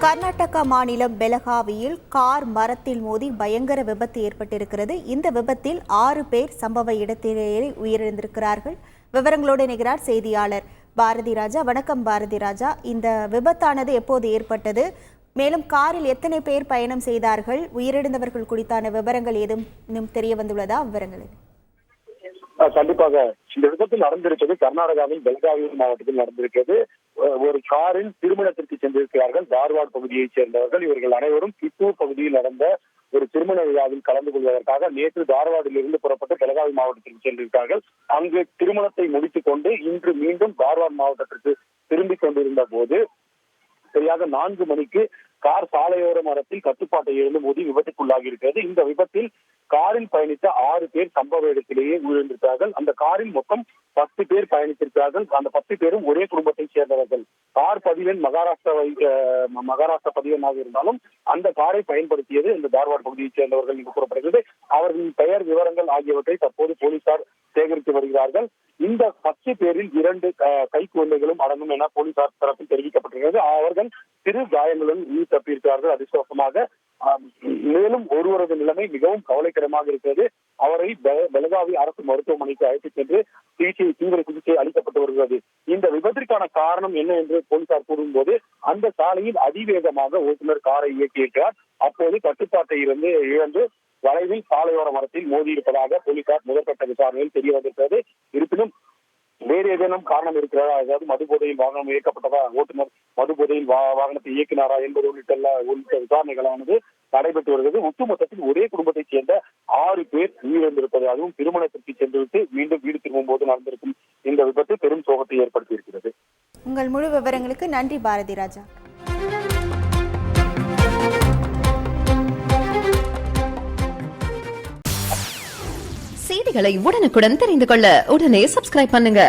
கர்நாடகா மாநிலம் பெலகாவியில் கார் மரத்தில் மோதி பயங்கர விபத்து ஏற்பட்டிருக்கிறது. இந்த விபத்தில் 6 பேர் சம்பவ இடத்திலேயே உயிரிழந்திருக்கிறார்கள். விவரங்களோடு இணைகிறார் செய்தியாளர் பாரதி ராஜா. வணக்கம் பாரதி ராஜா. இந்த விபத்தானது எப்போது ஏற்பட்டது? மேலும் காரில் எத்தனை பேர் பயணம் செய்தார்கள்? உயிரிழந்தவர்கள் குறித்தான விவரங்கள் ஏதும் தெரிய வந்துள்ளதா? விவரங்கள் கண்டிப்பாக இந்த விபத்து நடந்திருக்கிறது கர்நாடகாவின் பெல்காவி மாவட்டத்தில் நடந்திருக்கிறது. ஒரு காரில் திருமணத்திற்கு சென்றிருக்கிறார்கள் தார்வாட் பகுதியைச் சேர்ந்தவர்கள். இவர்கள் அனைவரும் கித்தூர் பகுதியில் நடந்த ஒரு திருமண விழாவில் கலந்து கொள்வதற்காக நேற்று தார்வாடில் இருந்து புறப்பட்டு பெலகாவி மாவட்டத்திற்கு சென்றிருக்கிறார்கள். அங்கு திருமணத்தை முடித்துக் கொண்டு இன்று மீண்டும் தார்வாட் மாவட்டத்திற்கு திரும்பிக் கொண்டிருந்த போது சரியாக 4 மணிக்கு கார் சாலையோர மரத்தில் கட்டுப்பாட்டை இழந்து மோதி விபத்துக்குள்ளாகி இருக்கிறது. இந்த விபத்தில் காரில் பயணித்த 6 பேர் சம்பவ இடத்திலேயே உயிரிழந்திருக்கிறார்கள். அந்த காரில் மொத்தம் 10 பேர் பயணித்திருக்கிறார்கள். அந்த 10 பேரும் ஒரே குடும்பத்தை சேர்ந்தவர்கள். கார் பதிவெண் மகாராஷ்டிரா பதிவெண்ணாக இருந்தாலும் அந்த காரை பயன்படுத்தியது இந்த தார்வாட் பகுதியைச் சேர்ந்தவர்கள் என்று கூறப்படுகிறது. அவர்களின் பெயர் விவரங்கள் ஆகியவற்றை தற்போது போலீசார் சேகரித்து வருகிறார்கள். இந்த 10 பேரில் 2 கை குழந்தைகளும் அடங்கும் என போலீசார் தரப்பில் தெரிவிக்கப்பட்டிருக்கிறது. அவர்கள் சிறு காயங்களுடன் உயிர் தப்பியிருக்கிறார்கள் அதிர்ஷ்டவசமாக. மேலும் ஒருவரது நிலைமை மிகவும் கவலைக்கிடமாக இருக்கிறது. அவரை பெலகாவி அரசு மருத்துவமனைக்கு அழைத்துச் சென்று தீவிர சிகிச்சை அளிக்கப்பட்டு வருகிறது. இந்த விபத்திற்கான காரணம் என்ன என்று போலீசார் கூறும்போது, அந்த சாலையில் அதிவேகமாக ஓட்டுநர் காரை இயக்கியிருக்கிறார். அப்போது கட்டுப்பாட்டை இழந்து வளைவில் சாலையோர மரத்தில் மோதியிருப்பதாக போலீசார் முதற்கட்ட விசாரணையில் தெரிய வந்திருக்கிறது. இருப்பினும் வேறு ஏதேனும் காரணம் இருக்கிறதா, அதாவது மதுபோதையில் வாகனம் இயக்கப்பட்டதா, ஓட்டுநர் மதுபோதையில் வாகனத்தை இயக்கினாரா என்பது உள்ளிட்ட விசாரணைகளானது நடைபெற்று வருகிறது. ஒட்டுமொத்தத்தில் ஒரே குடும்பத்தைச் சேர்ந்த 6 பேர் உயிரிழந்திருப்பது, அதுவும் திருமணத்திற்கு சென்றுவிட்டு மீண்டும் வீடு திரும்பும் போது நடந்திருக்கும் இந்த விபத்து பெரும் சோகத்தை ஏற்படுத்தி இருக்கிறது. உங்கள் முழு விவரங்களுக்கு நன்றி பாரதி ராஜா. செய்திகளை உடனுக்குடன் தெரிந்து கொள்ள உடனே சப்ஸ்கிரைப் பண்ணுங்க.